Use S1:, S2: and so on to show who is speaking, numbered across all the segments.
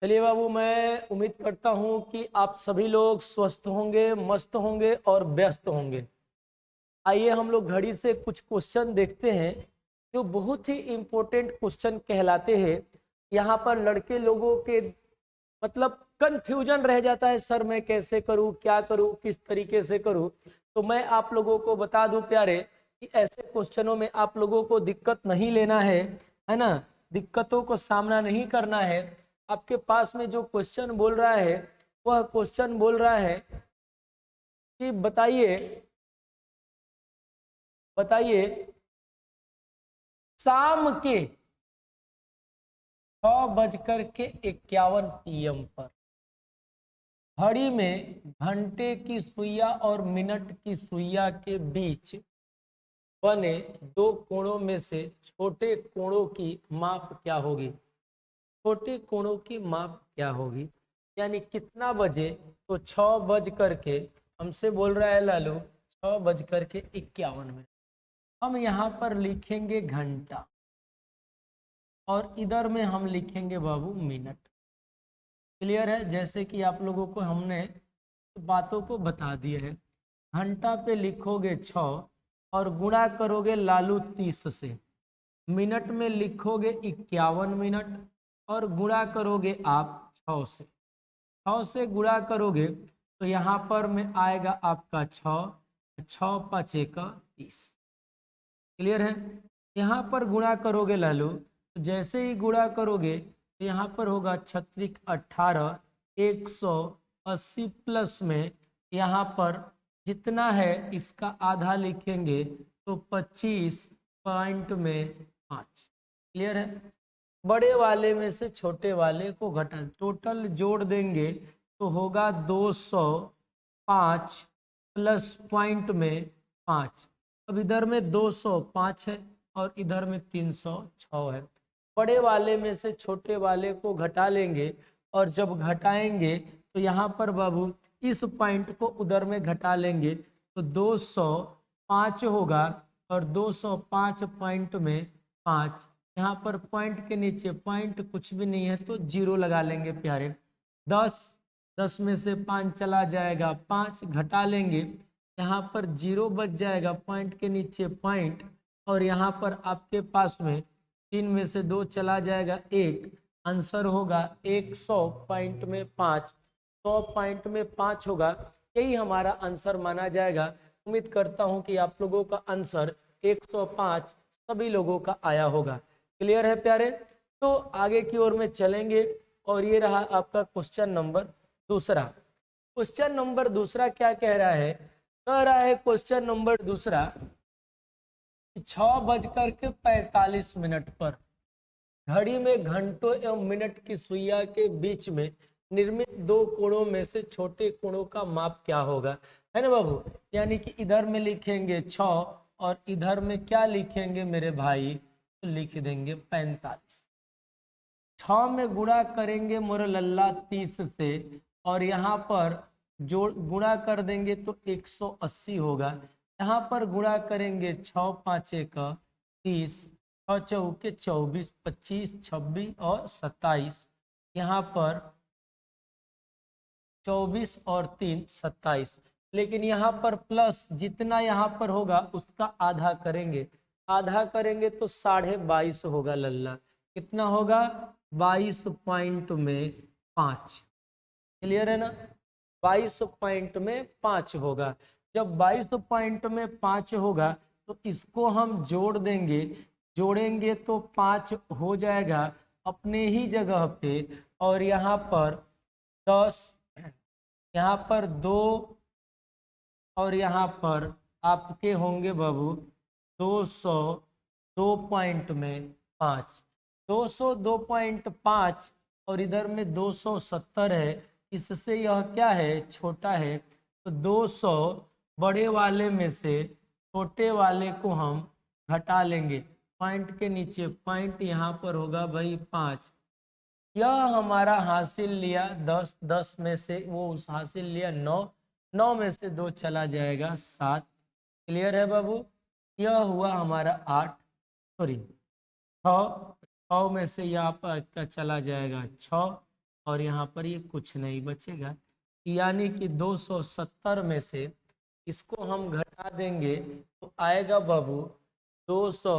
S1: चलिए बाबू, मैं उम्मीद करता हूं कि आप सभी लोग स्वस्थ होंगे, मस्त होंगे और व्यस्त होंगे। आइए हम लोग घड़ी से कुछ क्वेश्चन देखते हैं जो बहुत ही इम्पोर्टेंट क्वेश्चन कहलाते हैं। यहाँ पर लड़के लोगों के मतलब कंफ्यूजन रह जाता है, सर मैं कैसे करूँ, क्या करूँ, किस तरीके से करूँ। तो मैं आप लोगों को बता दूं प्यारे कि ऐसे क्वेश्चनों में आप लोगों को दिक्कत नहीं लेना है ना। दिक्कतों को सामना नहीं करना है। आपके पास में जो क्वेश्चन बोल रहा है वह क्वेश्चन बोल रहा है कि बताइए बताइए शाम के 6:51 PM पर घड़ी में घंटे की सुइया और मिनट की सुइया के बीच बने दो कोणों में से छोटे कोणों की माप क्या होगी। छोटे कोणों की माप क्या होगी, यानी कितना बजे। तो 6:51 हमसे बोल रहा है लालू 6:51। हम यहाँ पर लिखेंगे घंटा और इधर में हम लिखेंगे बाबू मिनट। क्लियर है, जैसे कि आप लोगों को हमने बातों को बता दिए है। घंटा पे लिखोगे 6 और गुणा करोगे लालू 30 से। मिनट में लिखोगे 51 मिनट और गुणा करोगे आप 6 से। 6 से गुणा करोगे तो यहाँ पर में आएगा आपका 6, 6×5=30। क्लियर है। यहाँ पर गुणा करोगे लालू, तो जैसे ही गुणा करोगे तो यहाँ पर होगा 6×18 180 प्लस में यहाँ पर जितना है इसका आधा लिखेंगे तो 25.5। क्लियर है। बड़े वाले में से छोटे वाले को घटा टोटल जोड़ देंगे तो होगा 205 प्लस पॉइंट में 5। अब इधर में 205 है और इधर में 306 है। बड़े वाले में से छोटे वाले को घटा लेंगे और जब घटाएंगे तो यहाँ पर बाबू इस पॉइंट को उधर में घटा लेंगे तो 205 होगा और 205 पॉइंट में 5। यहाँ पर पॉइंट के नीचे पॉइंट कुछ भी नहीं है तो 0 लगा लेंगे प्यारे। 10 में से 5 चला जाएगा, 5 घटा लेंगे, यहाँ पर 0 बच जाएगा, पॉइंट के नीचे पॉइंट, और यहाँ पर आपके पास में 3 में से 2 चला जाएगा 1। आंसर होगा 100 पॉइंट में 5। 100 पॉइंट में 5 होगा, यही हमारा आंसर माना जाएगा। उम्मीद करता हूं कि आप लोगों का आंसर 105 सभी लोगों का आया होगा। क्लियर है प्यारे। तो आगे की ओर में चलेंगे और ये रहा आपका क्वेश्चन नंबर दूसरा। क्वेश्चन नंबर दूसरा क्या कह रहा है, कह रहा है क्वेश्चन नंबर दूसरा 6:45 पर घड़ी में घंटों एवं मिनट की सुइया के बीच में निर्मित दो कोणों में से छोटे कोणों का माप क्या होगा, है ना बाबू। यानी कि इधर में लिखेंगे 6 और इधर में क्या लिखेंगे मेरे भाई, तो लिख देंगे 45। 6 में गुणा करेंगे मोर लल्ला 30 से और यहाँ पर जोड़ गुणा कर देंगे तो 180 होगा। यहाँ पर गुणा करेंगे 6×5=30, 6×4=24, 25, 26 और 27। यहाँ पर 24 और 3 27। लेकिन यहाँ पर प्लस जितना यहाँ पर होगा उसका आधा करेंगे। आधा करेंगे तो 22.5 होगा लल्ला। कितना होगा, 22 पॉइंट में 5। क्लियर है ना। 22 पॉइंट में 5 होगा। जब 22 पॉइंट में 5 होगा तो इसको हम जोड़ देंगे, जोड़ेंगे तो 5 हो जाएगा अपने ही जगह पे, और यहाँ पर 10, यहाँ पर 2 और यहाँ पर आपके होंगे बाबू 202 पॉइंट में 5। 202.5 और इधर में 270 है, इससे यह क्या है, छोटा है। तो 200 बड़े वाले में से छोटे वाले को हम घटा लेंगे। पॉइंट के नीचे पॉइंट यहाँ पर होगा भाई 5। यह हमारा हासिल लिया 10, 10 में से वो हासिल लिया 9, 9 में से 2 चला जाएगा 7। क्लियर है बाबू। यह हुआ हमारा 8, सॉरी 6, 6 में से यहाँ पर का चला जाएगा 6, और यहाँ पर ये कुछ नहीं बचेगा, यानी कि 270 में से इसको हम घटा देंगे तो आएगा बाबू 200,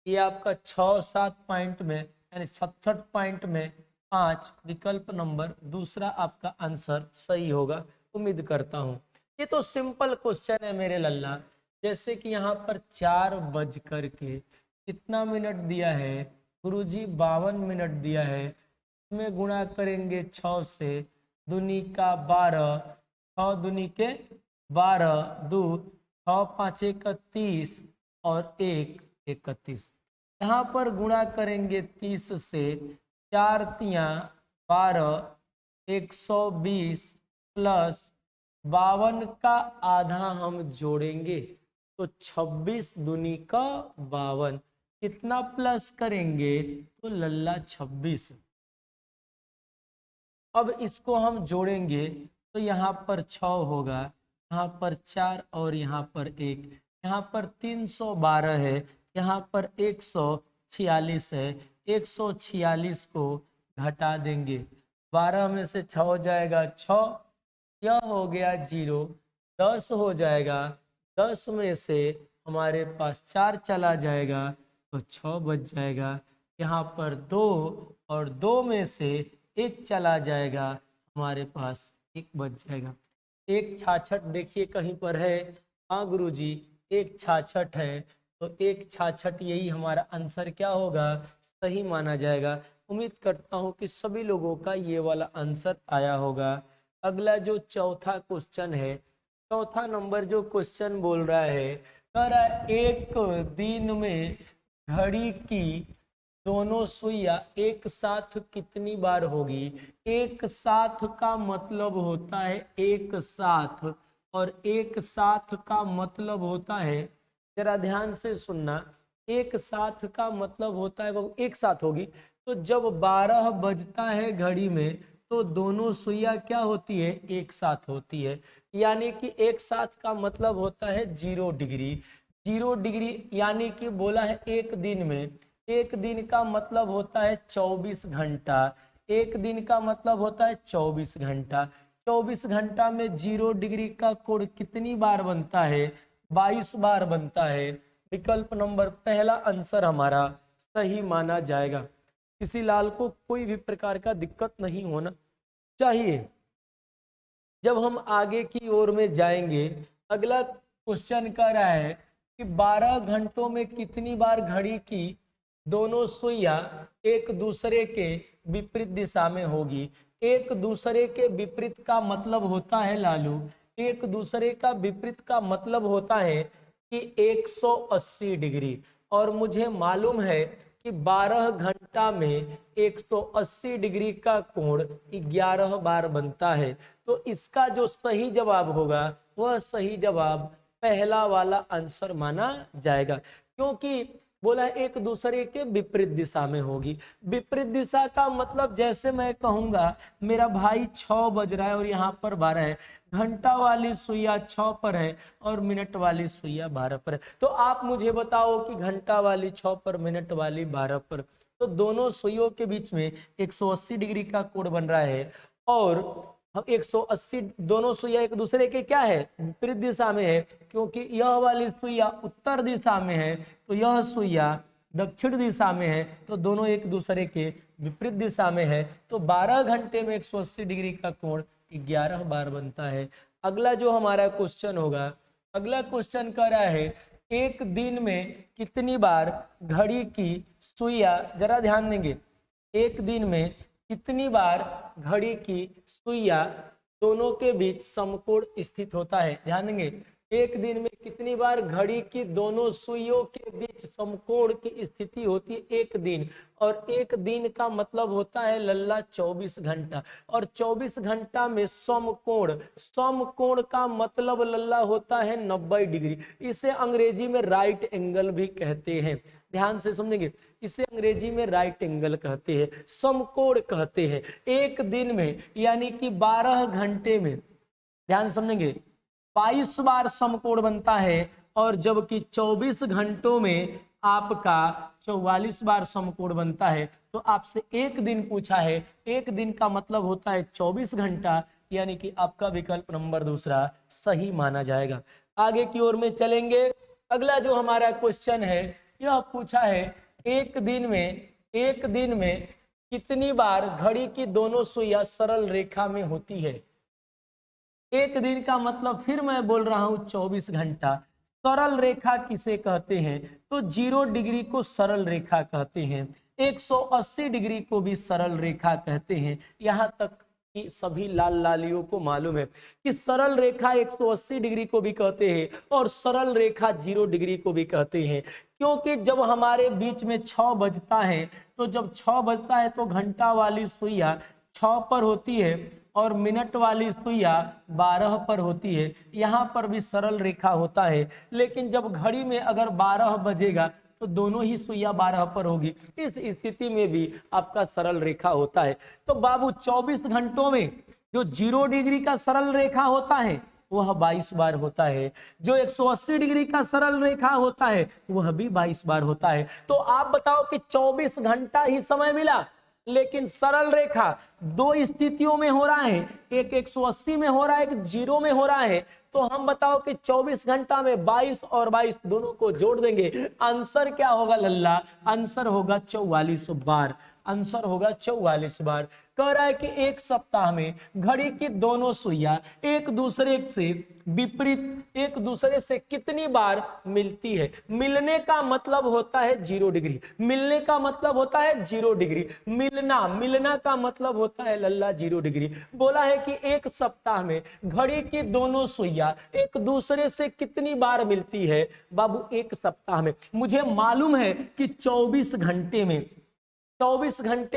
S1: ये आपका 6-7 पॉइंट में यानी 67 पॉइंट में 5। विकल्प नंबर दूसरा आपका आंसर सही होगा, उम्मीद करता हूँ। ये तो सिंपल क्वेश्चन है मेरे लल्ला। जैसे कि यहाँ पर 4 बज करके कितना मिनट दिया है गुरुजी, 52 मिनट दिया है। इसमें गुणा करेंगे 6 से, दूनी का 12, 6 दूनी के 12, 2 6 5 31 और 1 31। यहाँ पर गुणा करेंगे 30 से, 4 तिया 12, 120 प्लस 52 का आधा हम जोड़ेंगे तो 26 दूनी का 52। कितना प्लस करेंगे तो लल्ला 26। अब इसको हम जोड़ेंगे तो यहाँ पर 6 होगा, यहाँ पर 4 और यहाँ पर 1, यहाँ पर 312 है, यहाँ पर 146 है। 146 को घटा देंगे, 12 में से 6 हो जाएगा 6, यह हो गया 0। 10 हो जाएगा, 10 में से हमारे पास 4 चला जाएगा तो 6 बच जाएगा। यहाँ पर 2 और 2 में से 1 चला जाएगा, हमारे पास 1 बच जाएगा। 1 66 देखिए कहीं पर है, हाँ गुरुजी 1 66 है, तो 1 66 यही हमारा आंसर क्या होगा, सही माना जाएगा। उम्मीद करता हूँ कि सभी लोगों का ये वाला आंसर आया होगा। अगला जो चौथा क्वेश्चन है, चौथा नंबर जो क्वेश्चन बोल रहा है, कह रहा है एक दिन में घड़ी की दोनों सुइयां एक साथ कितनी बार होगी। एक साथ का मतलब होता है एक साथ, और एक साथ का मतलब होता है, जरा ध्यान से सुनना, एक साथ का मतलब होता है वो एक साथ होगी। तो जब 12 बजता है घड़ी में तो दोनों सुइयां क्या होती है, एक साथ होती है। यानी कि एक साथ का मतलब होता है 0 डिग्री। 0 डिग्री यानी कि बोला है एक दिन में, एक दिन का मतलब होता है 24 घंटा। एक दिन का मतलब होता है 24 घंटा। 24 घंटा में 0 डिग्री का कोण कितनी बार बनता है, 22 बार बनता है। विकल्प नंबर पहला आंसर हमारा सही माना जाएगा। किसी लाल को कोई भी प्रकार का दिक्कत नहीं होना चाहिए। जब हम आगे की ओर में जाएंगे, अगला क्वेश्चन कह रहा है कि 12 घंटों में कितनी बार घड़ी की दोनों सुइयां एक दूसरे के विपरीत दिशा में होगी। एक दूसरे के विपरीत का मतलब होता है लालू, एक दूसरे का विपरीत का मतलब होता है कि 180 डिग्री। और मुझे मालूम है कि 12 घंटा में 180 डिग्री का कोण 11 बार बनता है। तो इसका जो सही जवाब होगा वह सही जवाब पहला वाला आंसर माना जाएगा, क्योंकि बोला एक दूसरे के विपरीत दिशा में होगी। विपरीत दिशा का मतलब जैसे मैं कहूंगा मेरा भाई 6 बज रहा है और यहाँ पर 12 है, घंटा वाली सुइया 6 पर है और मिनट वाली सुइया 12 पर है। तो आप मुझे बताओ कि घंटा वाली 6 पर, मिनट वाली 12 पर, तो दोनों सुइयों के बीच में 180 डिग्री का कोण बन रहा है। और 180 दोनों सुइया एक दूसरे के क्या है, विपरीत दिशा में है, क्योंकि यह वाली सुइया उत्तर दिशा में है तो यह सुइया दक्षिण दिशा में है, तो दोनों एक दूसरे के विपरीत दिशा में है। तो 12 घंटे में 180 डिग्री का कोण 11 बार बनता है। अगला जो हमारा क्वेश्चन होगा, अगला क्वेश्चन कह रहा है एक दिन में कितनी बार घड़ी की सुइया, जरा ध्यान देंगे, एक दिन में कितनी बार घड़ी की सुइया दोनों के बीच समकोण स्थित होता है। ध्यान देंगे, एक दिन में कितनी बार घड़ी की दोनों सुइयों के बीच समकोण की स्थिति होती है एक दिन। और एक दिन का मतलब होता है लल्ला 24 घंटा, और 24 घंटा में समकोण, समकोण का मतलब लल्ला होता है 90 डिग्री। इसे अंग्रेजी में राइट एंगल भी कहते हैं। ध्यान से सुनेंगे, इसे अंग्रेजी में राइट एंगल कहते हैं, समकोण कहते हैं। एक दिन में यानी कि 12 घंटे में, ध्यान समझेंगे, 22 बार समकोण बनता है, और जबकि 24 घंटों में आपका 44 बार समकोण बनता है। तो आपसे एक दिन पूछा है, एक दिन का मतलब होता है 24 घंटा, यानी कि आपका विकल्प नंबर दूसरा सही माना जाएगा। आगे की ओर में चलेंगे। अगला जो हमारा क्वेश्चन है, यह पूछा है एक दिन में कितनी बार घड़ी की दोनों सुइयां सरल रेखा में होती है। एक दिन का मतलब फिर मैं बोल रहा हूं 24 घंटा। सरल रेखा किसे कहते हैं? तो 0 डिग्री को सरल रेखा कहते हैं, 180 डिग्री को भी सरल रेखा कहते हैं। यहां तक कि सभी लाल लालियों को मालूम है कि सरल रेखा 180 डिग्री को भी कहते हैं और सरल रेखा 0 डिग्री को भी कहते हैं। क्योंकि जब हमारे बीच में 6 बजता है, तो जब 6 बजता है तो घंटा वाली सुइया 6 पर होती है और मिनट वाली सुइया 12 पर होती है। यहाँ पर भी सरल रेखा होता है, लेकिन जब घड़ी में अगर 12 बजेगा तो दोनों ही सुइया 12 पर होगी। इस स्थिति में भी आपका सरल रेखा होता है। तो बाबू 24 घंटों में जो 0 डिग्री का सरल रेखा होता है वह 22 बार होता है, जो 180 डिग्री का सरल रेखा होता है वह भी 22 बार होता है। तो आप बताओ कि 24 घंटा ही समय मिला, लेकिन सरल रेखा दो स्थितियों में हो रहा है, एक 180 में हो रहा है, एक 0 में हो रहा है। तो हम बताओ कि 24 घंटा में 22 और 22 दोनों को जोड़ देंगे, आंसर क्या होगा लल्ला? आंसर होगा 44 बार। आंसर होगा 44 बार। कह रहा है कि एक सप्ताह में घड़ी की दोनों सुइयां एक दूसरे से विपरीत, एक दूसरे से कितनी बार मिलती है? मिलने का मतलब होता है 0 डिग्री, मिलने का मतलब होता है 0 डिग्री, मिलना का मतलब होता है लल्ला 0 डिग्री। बोला है कि एक सप्ताह में घड़ी की दोनों सुइयां एक दूसरे से कितनी बार मिलती है? बाबू एक सप्ताह में मुझे मालूम है कि 24 घंटे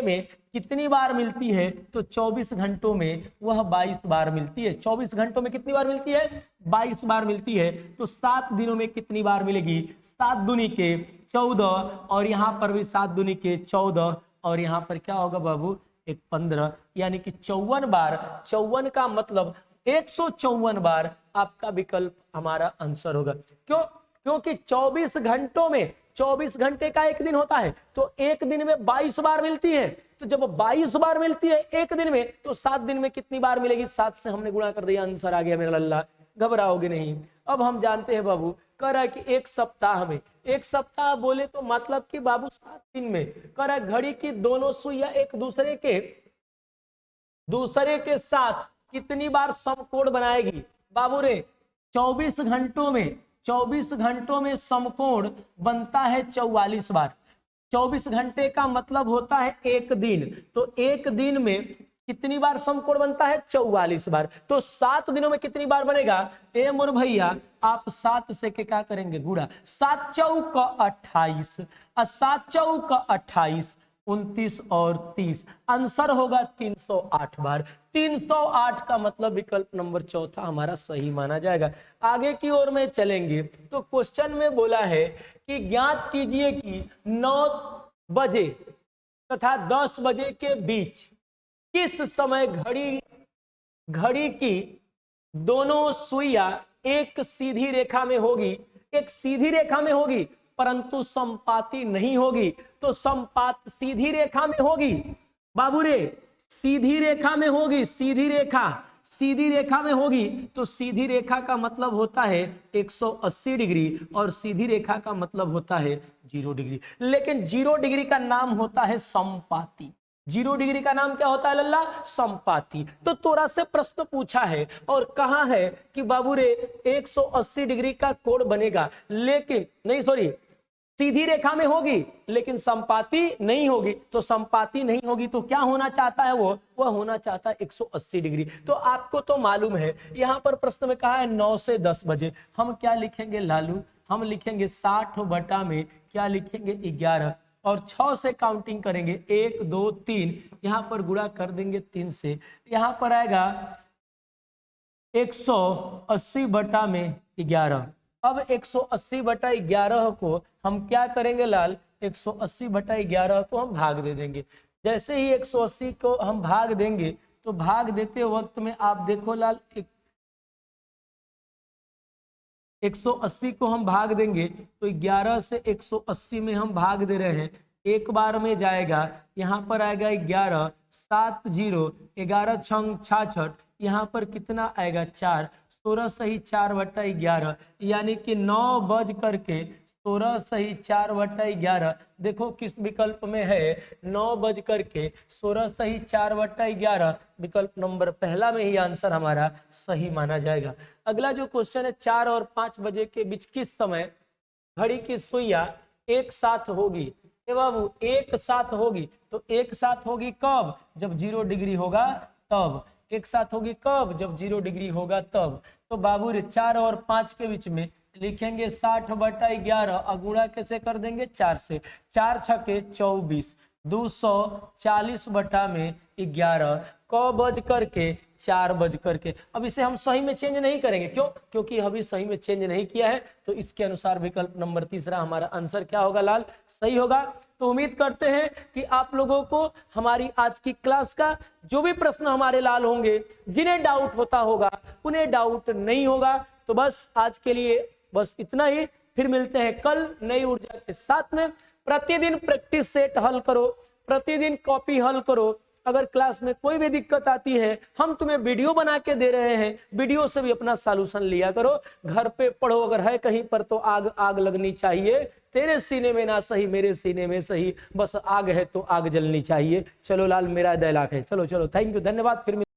S1: में कितनी बार मिलती है? तो 24 घंटों में वह 22 बार मिलती है। 24 घंटों में कितनी बार मिलती है? 22 बार मिलती है। तो 7 दिनों में कितनी बार मिलेगी? 7 दूनी के 14, और यहाँ पर भी 7 दूनी के 14, और यहाँ पर क्या होगा बाबू? एक 15, यानी कि 54 बार। 54 का मतलब 154 बार आपका विकल्प हमारा आंसर होगा। क्यों? क्योंकि 24 घंटों में 24 घंटे का एक दिन होता है, तो एक दिन में 22 बार मिलती है। तो जब 22 बार मिलती है एक दिन में, तो 7 दिन में कितनी बार मिलेगी? 7 से हमने गुणा कर दिया, आंसर आ गया मेरा लल्ला। घबराओगे नहीं। अब हम जानते हैं बाबू, कह रहा है कि एक सप्ताह में, एक सप्ताह बोले तो मतलब कि बाबू 7 दिन में। कह रहा है घड़ी की दोनों सुइयां एक दूसरे के साथ कितनी बार समकोण बनाएगी? बाबू रे 24 घंटों में समकोण बनता है 44 बार। 24 घंटे का मतलब होता है एक दिन, तो एक दिन में कितनी बार समकोण बनता है? 44 बार। तो 7 दिनों में कितनी बार बनेगा? ए मोर भैया, आप 7 से के क्या करेंगे? गुणा। 7 चौक 28, 7 चौक 28, 29 और 30, आंसर होगा 308 बार। 308 का मतलब विकल्प नंबर चौथा हमारा सही माना जाएगा। आगे की ओर में चलेंगे तो क्वेश्चन में बोला है कि ज्ञात कीजिए कि 9 बजे तथा 10 बजे के बीच किस समय घड़ी की दोनों सुइयां एक सीधी रेखा में होगी, एक सीधी रेखा में होगी परंतु समपाती नहीं होगी। तो समपात सीधी रेखा में होगी बाबू रे, सीधी रेखा में होगी, सीधी रेखा में होगी। तो सीधी रेखा का मतलब होता है 180 डिग्री और सीधी रेखा का मतलब होता है 0 डिग्री। लेकिन 0 डिग्री का नाम होता है समपाती। 0 डिग्री का नाम क्या होता है लल्ला? समपाती। तो तोरा से प्रश्न पूछा है और कहा है कि बाबू रे 180 डिग्री का कोण बनेगा, लेकिन नहीं, सॉरी, सीधी रेखा में होगी लेकिन समपाती नहीं होगी। तो समपाती नहीं होगी तो क्या होना चाहता है? वह होना चाहता है 180 डिग्री। तो आपको तो मालूम है, यहां पर प्रश्न में कहा है 9 से 10 बजे। हम क्या लिखेंगे लालू? हम लिखेंगे 60 बटा में क्या लिखेंगे? 11, और 6 से काउंटिंग करेंगे 1 2 3, यहां पर गुणा कर देंगे 3 से, यहां पर आएगा 180 बटा में 11। अब 180 बटा 11 को हम क्या करेंगे लाल? 180 बटा 11 को हम भाग दे देंगे। जैसे ही 180 को हम भाग देंगे तो भाग देते वक्त में आप देखो लाल, 180 को हम भाग देंगे तो 11 से 180 में हम भाग दे रहे हैं, एक बार में जाएगा, यहाँ पर आएगा 11, 7 0, 11 छंग 66, यहाँ पर कितना आएगा 4, 16 सही 4/11, यानी कि 9 बज करके 16 सही 4/11। देखो किस विकल्प में है, 9 बज करके 16 सही 4/11, विकल्प नंबर पहला में ही आंसर हमारा सही माना जाएगा। अगला जो क्वेश्चन है, 4 और 5 बजे के बीच किस समय घड़ी की सुइयां एक साथ होगी? ए बाबू, एक साथ होगी तो एक साथ होगी कब? जब 0 डिग्री होगा तब। एक साथ होगी कब? जब 0 डिग्री होगा तब। तो बाबू 4 और 5 के बीच में लिखेंगे 60/11, अगुणा कैसे कर देंगे? 4 से, 4 छके 24, 240/11, क बज करके 4 बज करके। अब इसे हम सही में चेंज नहीं करेंगे, क्यों? क्योंकि अभी सही में चेंज नहीं किया है, तो इसके अनुसार विकल्प नंबर तीसरा हमारा आंसर क्या होगा लाल? सही होगा। तो उम्मीद करते हैं कि आप लोगों को हमारी आज की क्लास का जो भी प्रश्न हमारे लाल होंगे, जिन्हें डाउट होता होगा उन्हें डाउट नहीं होगा। तो बस आज के लिए बस इतना ही, फिर मिलते हैं कल नई ऊर्जा के साथ में। प्रतिदिन प्रैक्टिस सेट हल करो, प्रतिदिन कॉपी हल करो। अगर क्लास में कोई भी दिक्कत आती है, हम तुम्हें वीडियो बना के दे रहे हैं, वीडियो से भी अपना सॉल्यूशन लिया करो, घर पे पढ़ो। अगर है कहीं पर तो आग आग लगनी चाहिए, तेरे सीने में ना सही मेरे सीने में सही, बस आग है तो आग जलनी चाहिए। चलो लाल, मेरा डायलॉग है। चलो चलो, थैंक यू, धन्यवाद। फिर